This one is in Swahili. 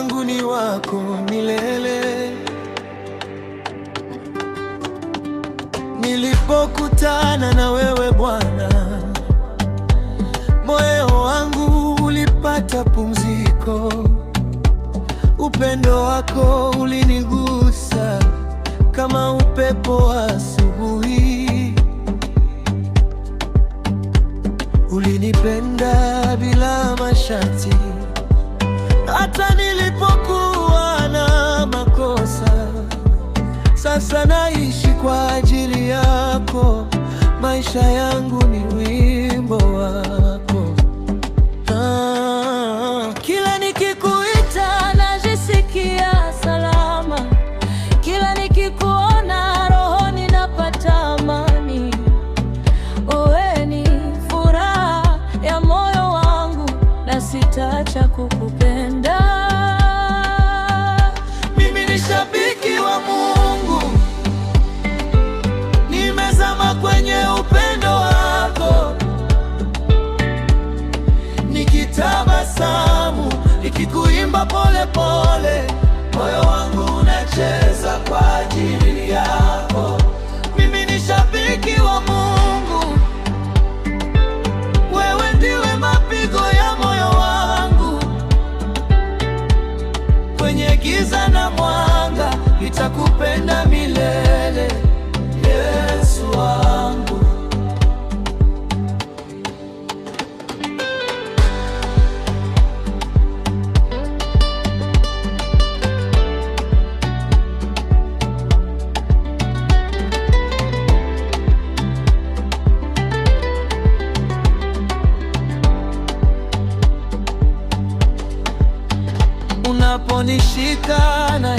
wangu ni wako milele. Nilipokutana na wewe Bwana, moyo wangu ulipata pumziko. Upendo wako ulinigusa kama upepo wa asubuhi. Ulinipenda bila masharti, hata nilipokuwa na makosa. Sasa naishi kwa ajili yako, maisha yangu ni wimbo wako. Kila nikikuita najisikia salama, kila nikikuona rohoni napata amani. Wewe ni furaha ya moyo wangu na sitaacha kukupenda. Mimi ni shabiki wa Mungu, nimezama kwenye upendo wako. Nikitabasamu, nikikuimba pole pole, moyo wangu unacheza kwa ajili yako. Mimi ni shabiki wa Mungu, wewe ndiwe mapigo ya moyo wangu. Kwenye giza na mwanga, nitakupenda milele, Yesu wangu. Unaponishika na